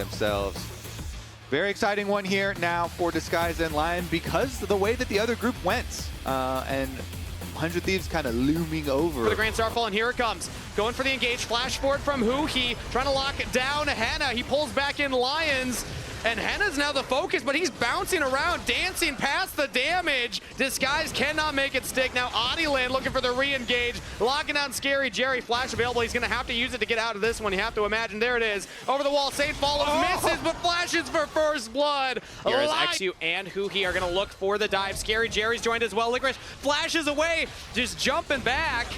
themselves. Very exciting one here now for Disguise and Lyon because of the way that the other group went. And 100 Thieves kind of looming over. For the Grand Starfall, and here it comes. Going for the engage. Flash forward from Huhi, trying to lock down Henna. He pulls back in Lions. And Henna's now the focus, but he's bouncing around, dancing past the damage. Disguise cannot make it stick. Now Adiland looking for the re-engage, locking down Scary Jerry. Flash available. He's going to have to use it to get out of this one. You have to imagine. There it is. Over the wall. Saint follows, misses, but flashes for first blood. Here is XU and Huhi are going to look for the dive. Scary Jerry's joined as well. Licorice flashes away, just jumping back.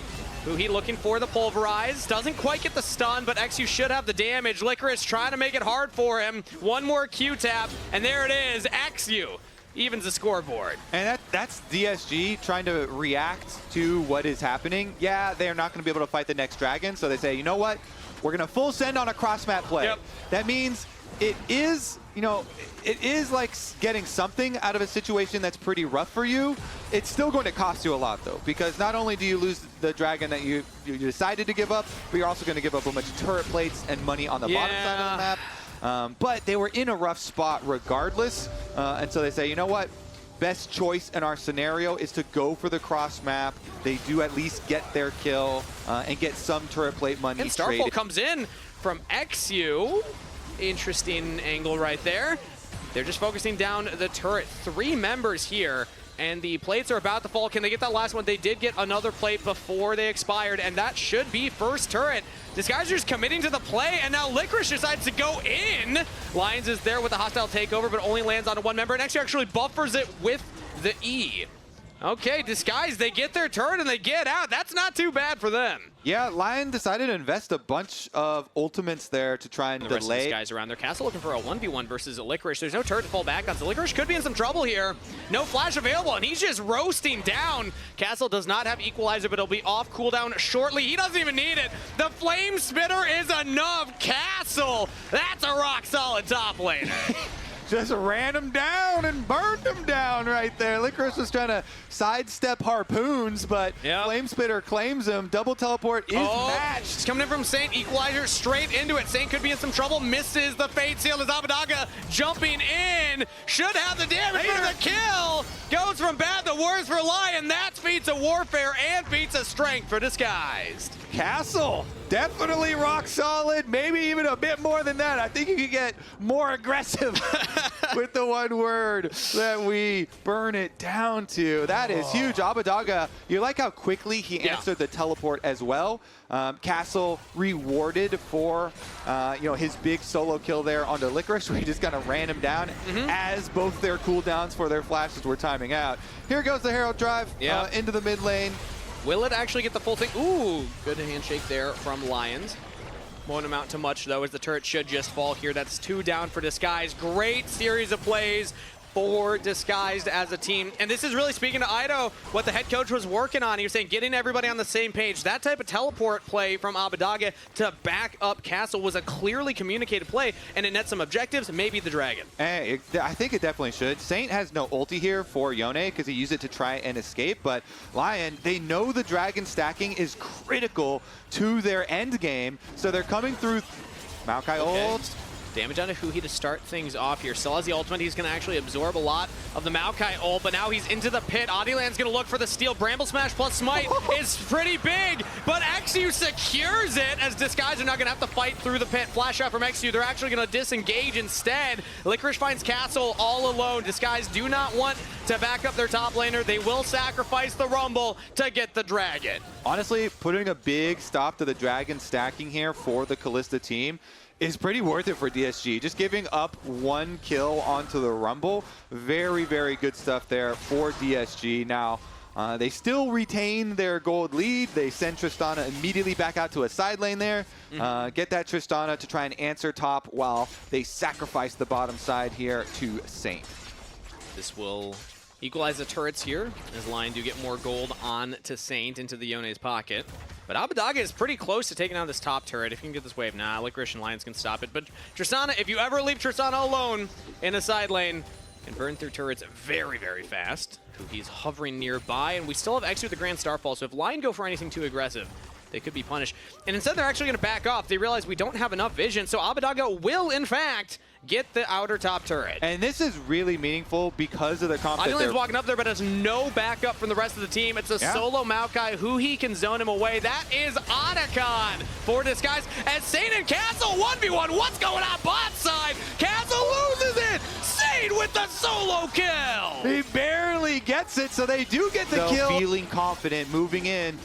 Huhi looking for the pulverize, doesn't quite get the stun, but XU should have the damage. Licorice trying to make it hard for him. One more Q-tap, and there it is. XU evens the scoreboard. And that's DSG trying to react to what is happening. Yeah, they're not going to be able to fight the next dragon, so they say, you know what? We're going to full send on a cross-map play. Yep. That means it is, it is like getting something out of a situation that's pretty rough for you. It's still going to cost you a lot, though, because not only do you lose the dragon that you decided to give up, but you're also going to give up a bunch of turret plates and money on the bottom side of the map. But they were in a rough spot regardless, and so they say, you know what? Best choice in our scenario is to go for the cross map. They do at least get their kill and get some turret plate money. And Starfall comes in from XU. Interesting angle right there. They're just focusing down the turret. 3 members here, and the plates are about to fall. Can they get that last one? They did get another plate before they expired, and that should be first turret. Disguiser's committing to the play, and now Licorice decides to go in. Lions is there with a hostile takeover, but only lands on 1 member, and actually buffers it with the E. Okay, Disguise, they get their turret and they get out. That's not too bad for them. Yeah, Lyon decided to invest a bunch of ultimates there to try and the rest of delay. these guys around their castle looking for a 1v1 versus a Licorice. There's no turret to fall back on, so Licorice could be in some trouble here. No flash available, and he's just roasting down. Castle does not have equalizer, but it'll be off cooldown shortly. He doesn't even need it. The flame spitter is enough. Castle, that's a rock solid top laner. Just ran him down and burned him down right there. Licorice was trying to sidestep harpoons, but Flame Spitter claims him. Double teleport is matched. It's coming in from Saint. Equalizer straight into it. Saint could be in some trouble. Misses the Fate Seal as Abadaga jumping in. Should have the damage for the kill. Goes from bad to worse for Lyon. That's feats of warfare and feats of strength for Disguised. Castle, definitely rock solid. Maybe even a bit more than that. I think you could get more aggressive with the one word that we burn it down to. That is huge. Abadaga, you like how quickly he answered the teleport as well. Castle rewarded for his big solo kill there onto Licorice, where he just kind of ran him down as both their cooldowns for their flashes were timing out. Here goes the Herald Drive into the mid lane. Will it actually get the full thing? Ooh, good handshake there from Lions. Won't amount to much, though, as the turret should just fall here. That's 2 down for Disguise. Great series of plays for Disguised as a team. And this is really speaking to Ido, what the head coach was working on. He was saying getting everybody on the same page. That type of teleport play from Abadaga to back up Castle was a clearly communicated play, and it nets some objectives, maybe the dragon. Hey, I think it definitely should. Saint has no ulti here for Yone because he used it to try and escape, but Lyon, they know the dragon stacking is critical to their end game, so they're coming through. Maokai ult. Damage onto Huhi to start things off here. Still has the ultimate. He's going to actually absorb a lot of the Maokai ult, but now he's into the pit. Adiland's going to look for the steal. Bramble Smash plus Smite is pretty big, but XU secures it as Disguise are not going to have to fight through the pit. Flash out from XU. They're actually going to disengage instead. Licorice finds Castle all alone. Disguise do not want to back up their top laner. They will sacrifice the Rumble to get the dragon. Honestly, putting a big stop to the dragon stacking here for the Kalista team is pretty worth it for DSG. Just giving up 1 kill onto the Rumble. Very, very good stuff there for DSG. Now, they still retain their gold lead. They send Tristana immediately back out to a side lane there. Get that Tristana to try and answer top while they sacrifice the bottom side here to Saint. This will equalize the turrets here as Lion do get more gold on to Saint into the Yone's pocket. But Abadaga is pretty close to taking out this top turret. If you can get this wave, Licorice and Lions can stop it. But Tristana, if you ever leave Tristana alone in a side lane, can burn through turrets very, very fast. He's hovering nearby, and we still have XU with the Grand Starfall, so if Lion go for anything too aggressive, they could be punished. And instead, they're actually going to back off. They realize we don't have enough vision, so Abbedagge will, in fact, get the outer top turret. And this is really meaningful because of the comp that Audilion's walking up there, but has no backup from the rest of the team. It's a solo Maokai. Who he can zone him away. That is Otacon for Disguise. As Saint and Castle 1v1. What's going on bot side? Castle loses it. Saint with the solo kill. He barely gets it, so they do get the kill. Feeling confident, moving in.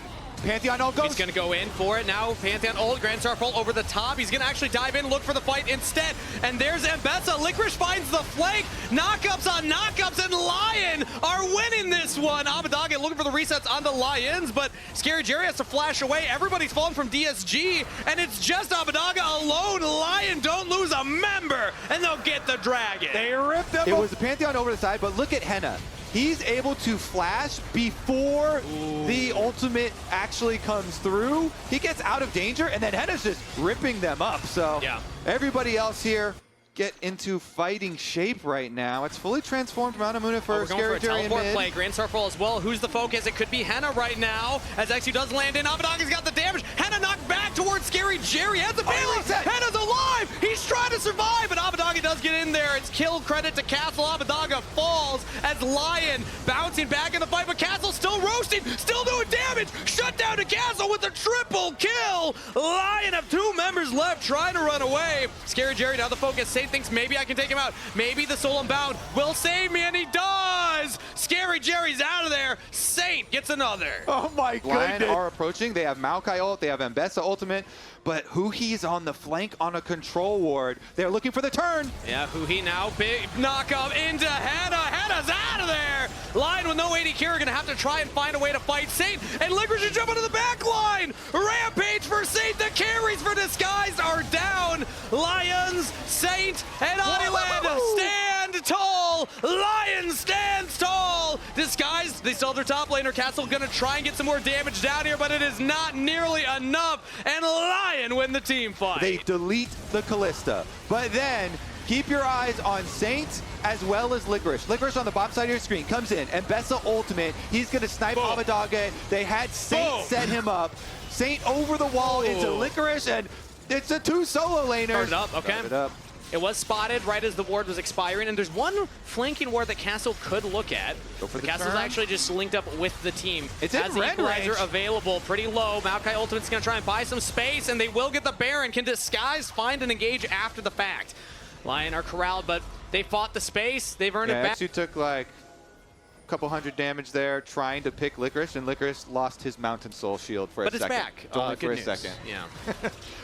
Pantheon ult goes. He's going to go in for it now. Pantheon ult, Grand Starfall over the top. He's going to actually dive in, look for the fight instead. And there's Mbessa. Licorice finds the flank. Knockups on knockups, and Lyon are winning this one. Abbedagge looking for the resets on the Lions, but Scary Jerry has to flash away. Everybody's falling from DSG, and it's just Abbedagge alone. Lyon don't lose a member, and they'll get the dragon. They ripped him. It was the Pantheon over the side, but look at Henna. He's able to flash before the ultimate actually comes through. He gets out of danger, and then Henna's just ripping them up. So everybody else here get into fighting shape right now. It's fully transformed Maunamuna for Scary Jerry in mid. Play. Grand Starfall as well. Who's the focus? It could be Henna right now, as XU does land in. Abbedagge's got the damage. Henna knocked back towards Scary Jerry. Has the bailout. Henna's alive. He's trying to survive, but Abbedagge does get in there. It's kill credit to Castle. Abbedagge falls as Lyon bouncing back in the fight, but Castle still roasting, still doing damage. Shut down to Castle with a triple kill. Lyon have 2 members left trying to run away. Scary Jerry now the focus. Saint thinks maybe I can take him out. Maybe the soul unbound will save me, and he does. Scary Jerry's out of there. Saint gets another. Oh my goodness. Lion are approaching. They have Maokai ult. They have Mbessa ultimate. But Huhi's on the flank on a control ward. They're looking for the turn. Yeah, Huhi now. Big knock up into Henna. Henna's out of there. Lion with no AD carry going to have to try and find a way to fight Saint. And Licorice should jump into the back line. Rampage for Saint. The carries for Disguised are down. Lions, Saint, and Oniland stand tall. Lions stands tall. Disguised, they still have their top laner. Castle going to try and get some more damage down here, but it is not nearly enough. And Lion win the team fight. They delete the Callista. But then keep your eyes on Saint as well as Licorice. Licorice on the bottom side of your screen comes in. And Mbessa ultimate. He's going to snipe Abbedagge. They had Saint set him up. Saint over the wall into Licorice, and it's a 2 solo laners. Started up, okay. It was spotted right as the ward was expiring, and there's one flanking ward that Castle could look at. Castle's actually just linked up with the team. It's has in the red equalizer range. Available, pretty low. Maokai Ultimate's gonna try and buy some space, and they will get the Baron. Can Disguise find and engage after the fact? Lion are corralled, but they fought the space. They've earned it back. XU took like a couple hundred damage there trying to pick Licorice, and Licorice lost his Mountain Soul shield for a second. But it's back. It's only for a news. second. Yeah.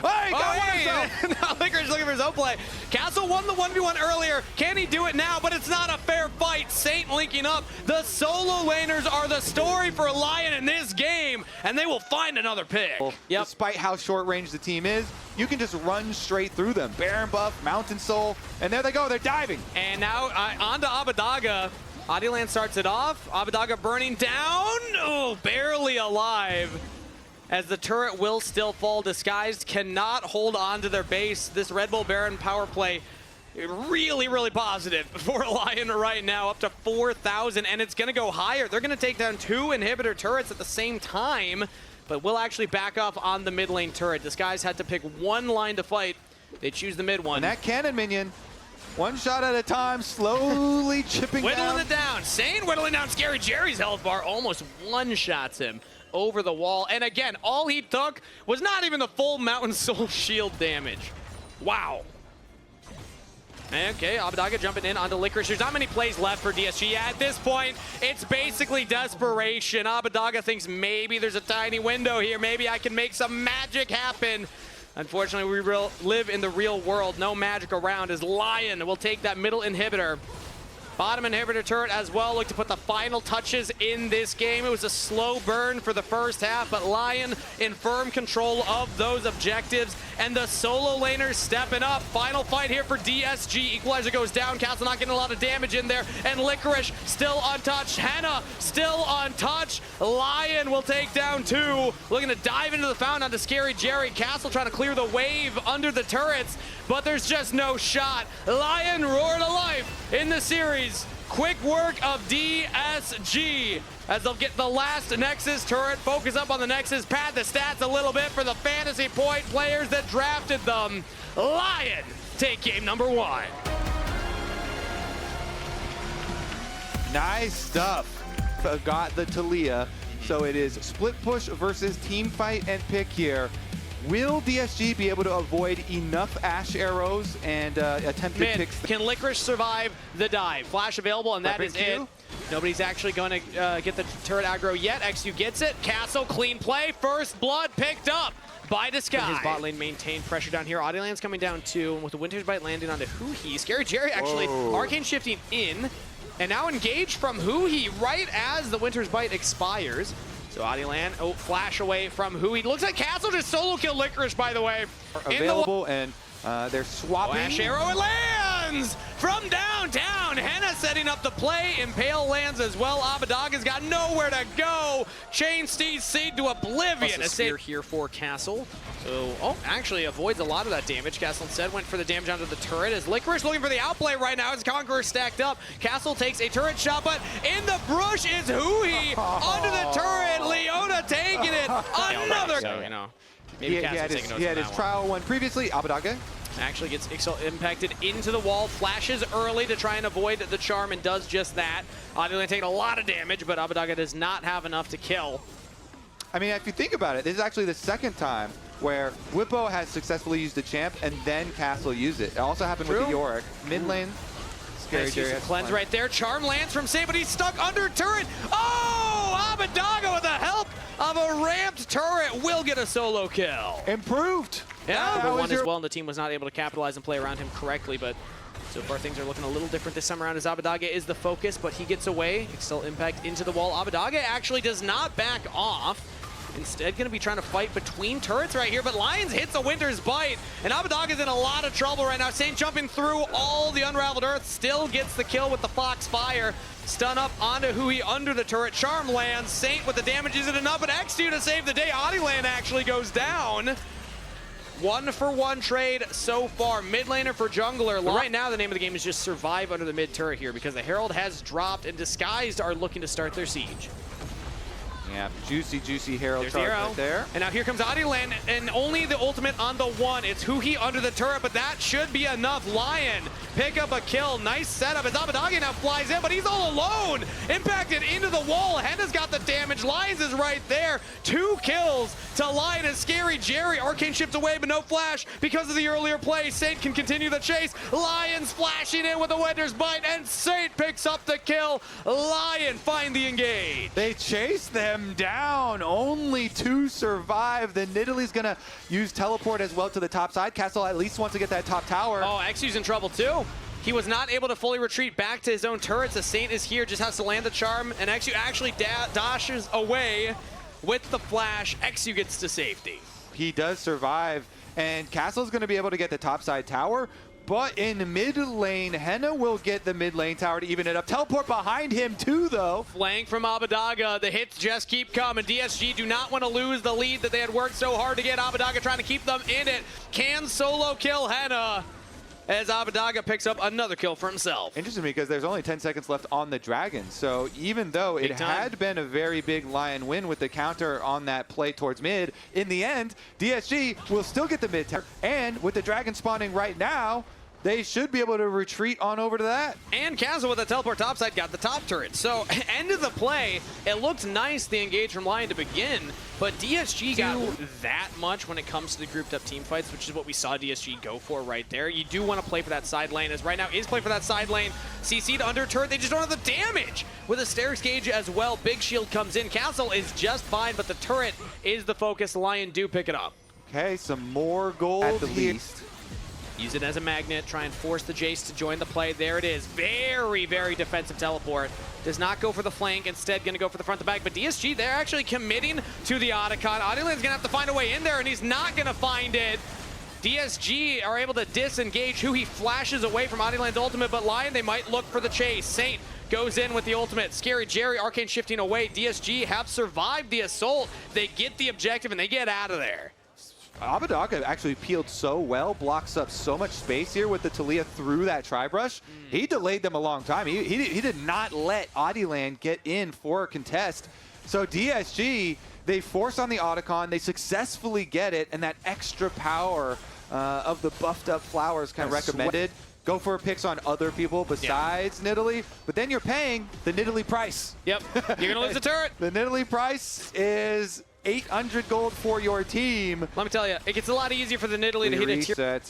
Now Licorice looking for his own play. Castle won the 1v1 earlier. Can he do it now? But it's not a fair fight. Saint linking up. The solo laners are the story for Lion in this game, and they will find another pick. Despite how short range the team is, you can just run straight through them. Baron buff, Mountain Soul, and there they go. They're diving. And now on to Abbedagge. Adiland starts it off. Abbedagge burning down. Oh, barely alive. As the turret will still fall. Disguised cannot hold on to their base. This Red Bull Baron power play really, really positive for Lion right now, up to 4,000, and it's going to go higher. They're going to take down 2 inhibitor turrets at the same time, but will actually back off on the mid lane turret. Disguise had to pick one line to fight. They choose the mid one. And that cannon minion, one shot at a time, slowly chipping Whittling it down. Saint whittling down Scary Jerry's health bar. Almost one-shots him over the wall. And again, all he took was not even the full Mountain Soul shield damage. Wow. Okay, Abbedagge jumping in onto Licorice. There's not many plays left for DSG. At this point, it's basically desperation. Abbedagge thinks maybe there's a tiny window here. Maybe I can make some magic happen. Unfortunately, we live in the real world. No magic around as Lyon will take that middle inhibitor. Bottom inhibitor turret as well. Look to put the final touches in this game. It was a slow burn for the first half, but Lyon in firm control of those objectives. And the solo laners stepping up. Final fight here for DSG. Equalizer goes down. Castle not getting a lot of damage in there. And Licorice still untouched. Henna still untouched. Lyon will take down 2. Looking to dive into the fountain onto Scary Jerry. Castle trying to clear the wave under the turrets, but there's just no shot. Lyon roar to life in the series. boys. Quick work of DSG as they'll get the last Nexus turret, focus up on the Nexus, pad the stats a little bit for the fantasy point players that drafted them. Lyon take game number 1. Nice stuff. Got the Talia. So it is split push versus team fight and pick here. Will DSG be able to avoid enough Ash arrows and attempt to pick? Can Licorice survive the dive? Flash available, and that is it. Nobody's actually going to get the turret aggro yet. XU gets it. Castle, clean play. First blood picked up by Disguise. His bot lane maintained pressure down here. Audioland's coming down too, and with the Winter's Bite landing onto Huhi. Scary Jerry actually arcane shifting in, and now engaged from Huhi right as the Winter's Bite expires. So Audioland, flash away from Huhi. Looks like Castle just solo kill Licorice, by the way. Available, and they're swapping. Ash arrow, it lands from downtown. Henna setting up the play. Impale lands as well. Abadaga's got nowhere to go. Chain Steed Seed to oblivion. A spear here for Castle. So, actually avoids a lot of that damage. Castle instead went for the damage onto the turret as Licorice looking for the outplay right now as Conqueror stacked up. Castle takes a turret shot, but in the brush is Huhi onto the turret. Leona taking it. Another. So, you know, maybe he had his trial one previously. Abadaga actually gets impacted into the wall, flashes early to try and avoid the charm, and does just that. Audioland taking a lot of damage, but Abadaga does not have enough to kill. I mean, if you think about it, this is actually the second time where Whippo has successfully used the champ and then Castle used it. It also happened with the Yorick. Mid lane, Scary Jerry has cleanse right there. Charm lands from Saint, but he's stuck under turret. Oh, Abadaga with the help of a ramped turret will get a solo kill. Improved. Yeah, number 1 as well, and the team was not able to capitalize and play around him correctly, but so far things are looking a little different this time around as Abadaga is the focus, but he gets away. Excel impact into the wall. Abadaga actually does not back off. Instead, going to be trying to fight between turrets right here, but Lions hits a Winter's Bite, and Abadaga's in a lot of trouble right now. Saint jumping through all the unraveled earth, still gets the kill with the Foxfire. Stun up onto Huhi under the turret. Charm lands. Saint with the damage isn't enough, but XU to save the day. Audioland actually goes down. 1-for-1 trade so far. Mid laner for jungler. Right now, the name of the game is just survive under the mid turret here because the Herald has dropped and Disguised are looking to start their siege. Yeah, juicy Herald There's charge the arrow. right there. And now here comes Audioland, and only the ultimate on the 1. It's Huhi under the turret, but that should be enough. Lyon pick up a kill. Nice setup as Abadaga now flies in, but he's all alone. Impacted into the wall. Henna's got the damage. Lions is right there. 2 kills to Lyon and Scary Jerry. Arcane shipped away, but no flash because of the earlier play. Saint can continue the chase. Lions flashing in with a Winter's Bite, and Saint picks up the kill. Lyon find the engage. They chase them down. Only 2 survive. Then Nidalee's going to use teleport as well to the top side. Castle at least wants to get that top tower. Oh, XU's in trouble too. He was not able to fully retreat back to his own turrets. The Saint is here, just has to land the charm, and XU actually dashes away with the flash. XU gets to safety. He does survive, and Castle's going to be able to get the top side tower. But in mid lane, Henna will get the mid lane tower to even it up. Teleport behind him too, though. Flank from Abadaga. The hits just keep coming. DSG do not want to lose the lead that they had worked so hard to get. Abadaga trying to keep them in it. Can solo kill Henna as Abadaga picks up another kill for himself. Interesting because there's only 10 seconds left on the Dragon. So even though it had been a very big Lion win with the counter on that play towards mid, in the end, DSG will still get the mid tower. And with the Dragon spawning right now, they should be able to retreat on over to that. And Castle with the teleport topside got the top turret. So end of the play, it looked nice, the engage from Lyon to begin, but DSG got that much when it comes to the grouped up team fights, which is what we saw DSG go for right there. You do want to play for that side lane, as right now is play for that side lane. CC'd under turret, they just don't have the damage. With a stairs gauge as well, big shield comes in. Castle is just fine, but the turret is the focus. Lion do pick it up. Okay, some more gold at the least. Use it as a magnet, try and force the Jace to join the play. There it is. Very, very defensive teleport. Does not go for the flank, instead going to go for the front to back. But DSG, they're actually committing to the Otacon. Audioland's going to have to find a way in there, and he's not going to find it. DSG are able to disengage He flashes away from Audioland's ultimate, but Lyon, they might look for the chase. Saint goes in with the ultimate. Scary Jerry, arcane shifting away. DSG have survived the assault. They get the objective, and they get out of there. Abadaga actually peeled so well, blocks up so much space here with the Talia through that tri-brush. He delayed them a long time. He did not let Adiland get in for a contest. So DSG, they force on the Otacon, they successfully get it, and that extra power of the buffed up flowers kind of recommended. Go for picks on other people besides Nidalee, but then you're paying the Nidalee price. Yep, you're gonna lose the turret. The Nidalee price is 800 gold for your team. Let me tell you, it gets a lot easier for the Nidalee to hit a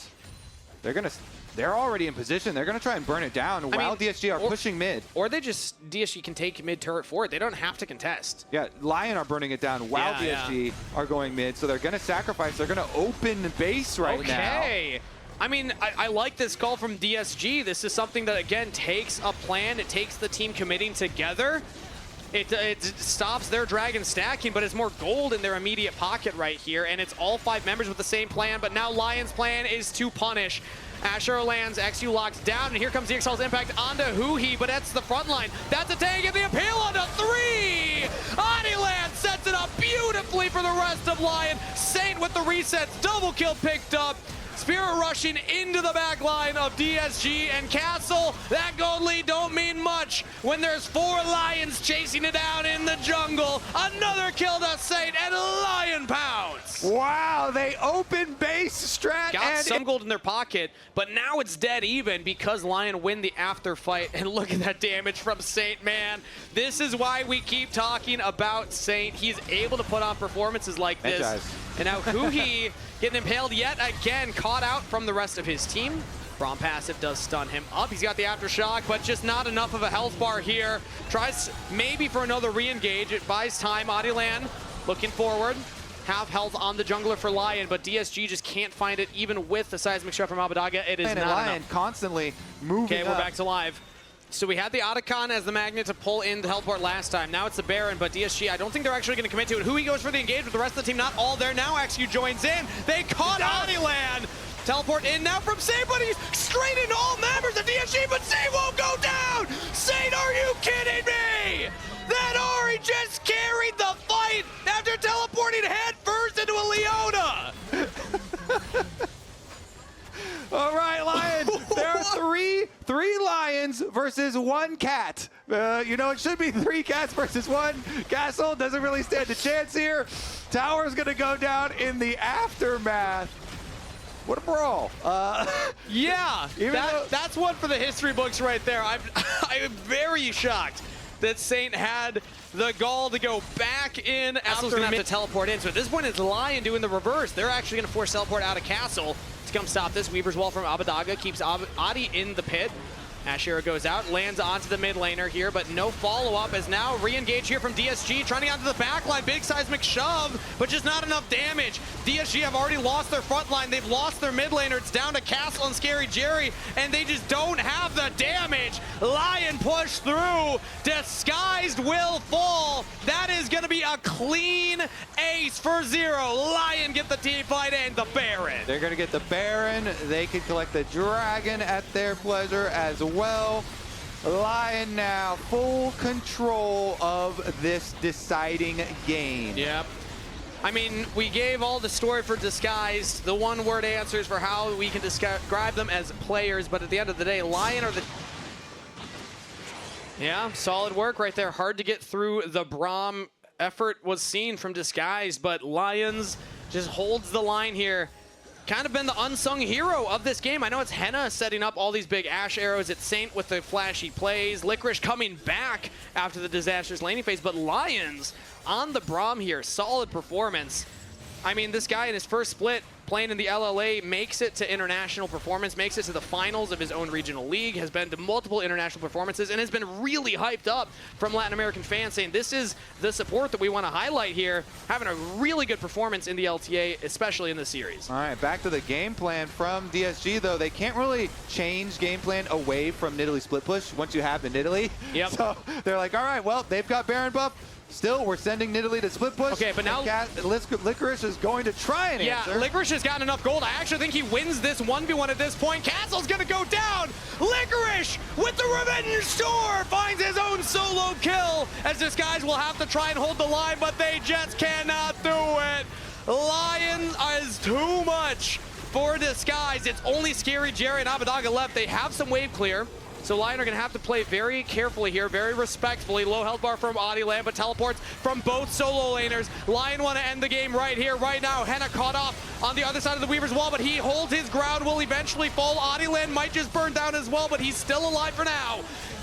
tier. They're already in position. They're gonna try and burn it down while DSG are pushing mid. Or DSG can take mid turret forward. They don't have to contest. Yeah, Lyon are burning it down while DSG are going mid, so they're gonna sacrifice. They're gonna open base right now. Okay. I mean, I like this call from DSG. This is something that, again, takes a plan. It takes the team committing together. It stops their dragon stacking, but it's more gold in their immediate pocket right here, and it's all 5 members with the same plan, but now Lion's plan is to punish. Asher lands, XU locks down, and here comes the EXL's impact onto Huhi, but that's the front line. That's a take, and the appeal onto 3! Adiland sets it up beautifully for the rest of Lion. Saint with the resets, double kill picked up. Spirit rushing into the back line of DSG and Castle. That gold lead don't mean much when there's 4 Lions chasing it down in the jungle. Another kill to Saint and Lion pounds. Wow, they open base strat. Got some gold in their pocket, but now it's dead even because Lion win the after fight. And look at that damage from Saint, man. This is why we keep talking about Saint. He's able to put on performances like this. And now Huhi getting impaled yet again, caught out from the rest of his team. Braum passive does stun him up. He's got the aftershock, but just not enough of a health bar here. Tries maybe for another re-engage. It buys time. Adiland looking forward. Half health on the jungler for Lyon, but DSG just can't find it even with the seismic shot from Abadaga. It is not Lyon enough. Constantly moving Okay, we're back to live. So we had the Otacon as the magnet to pull in the teleport last time. Now it's the Baron, but DSG, I don't think they're actually going to commit to it. Huhi goes for the engage, but the rest of the team not all there. Now XU joins in. They caught Adiland. Teleport in now from Saint, but he's straight into all members of DSG, but Saint won't go down! Saint, are you kidding me? That Ari just carried the fight after teleporting head first into a Leona! All right, Lion. There are three lions versus 1 cat. You know, it should be 3 cats versus 1. Castle doesn't really stand a chance here. Tower's going to go down in the aftermath. What a brawl. Yeah, that's one for the history books right there. I'm very shocked that Saint had the gall to go back in. Castle's going to have to teleport in. So at this point, it's Lion doing the reverse. They're actually going to force teleport out of Castle to come stop this. Weaver's Wall from Abadaga keeps Adi in the pit. Ashera goes out, lands onto the mid laner here, but no follow-up as now re-engage here from DSG, trying to get onto the back line. Big seismic shove, but just not enough damage. DSG have already lost their front line. They've lost their mid laner. It's down to Castle and Scary Jerry, and they just don't have the damage. Lion push through. Disguised will fall. That is going to be a clean ace for 0. Lion get the team fight and the Baron. They're going to get the Baron. They can collect the Dragon at their pleasure as well. Lion now full control of this deciding game. Yep. I mean, we gave all the story for Disguised, the one-word answers for how we can describe them as players, but at the end of the day, Lion are the... Yeah, solid work right there. Hard to get through the Braum. Effort was seen from Disguised, but Lions just holds the line here. Kind of been the unsung hero of this game. I know it's Henna setting up all these big Ash arrows. It's Saint with the flashy plays. Licorice coming back after the disastrous laning phase, but Lions on the Braum here. Solid performance. I mean, this guy in his first split playing in the LLA makes it to international performance, makes it to the finals of his own regional league, has been to multiple international performances, and has been really hyped up from Latin American fans, saying this is the support that we want to highlight here, having a really good performance in the LTA, especially in the series. All right, back to the game plan from DSG, though. They can't really change game plan away from Nidalee split push once you have the Nidalee. Yep. So they're like, all right, well, they've got Baron buff. Still, we're sending Nidalee to split push. Okay, but now Licorice is going to try and answer. Yeah, Licorice has gotten enough gold. I actually think he wins this 1v1 at this point. Castle's gonna go down. Licorice with the revenge store finds his own solo kill, as Disguise will have to try and hold the line, but they just cannot do it. Lion is too much for Disguise. It's only Scary Jerry and Abadaga left. They have some wave clear. So Lyon are going to have to play very carefully here, very respectfully. Low health bar from Adiland, but teleports from both solo laners. Lyon want to end the game right here, right now. Henna caught off on the other side of the Weaver's wall, but he holds his ground, will eventually fall. Adiland might just burn down as well, but he's still alive for now.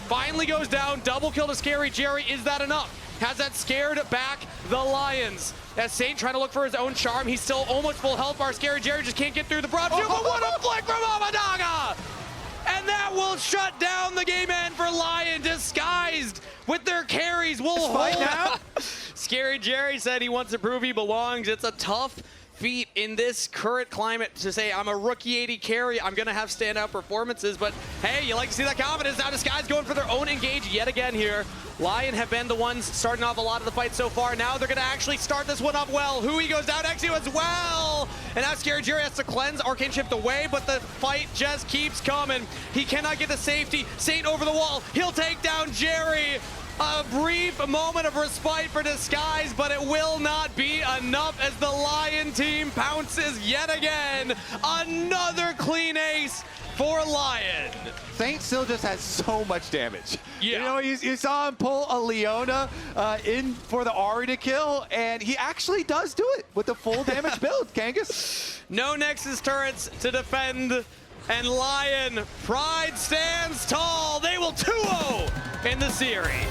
Finally goes down, double kill to Scary Jerry. Is that enough? Has that scared back the Lions? As Saint trying to look for his own charm. He's still almost full health bar. Scary Jerry just can't get through the broad shield, but what a flick from Abadaga! And that will shut down the game end for Lyon. Disguised with their carries will hold out. Scary Jerry said he wants to prove he belongs. It's a tough feat in this current climate to say I'm a rookie AD carry. I'm going to have standout performances, but hey, you like to see that confidence. Now Disguise going for their own engage yet again here. Lyon have been the ones starting off a lot of the fight so far. Now they're going to actually start this one up well. Hui goes down, Exio as well. And now Scary Jerry has to cleanse, Arcane chipped away, but the fight just keeps coming. He cannot get the safety. Saint over the wall. He'll take down Jerry. A brief moment of respite for Disguise, but it will not be enough as the Lyon team pounces yet again. Another clean ace for Lyon. Saint still just has so much damage. Yeah. You know, you saw him pull a Leona in for the Ahri to kill, and he actually does do it with the full damage build, Kangas. No Nexus turrets to defend, and Lyon, pride stands tall. They will 2-0 in the series.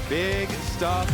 Big stuff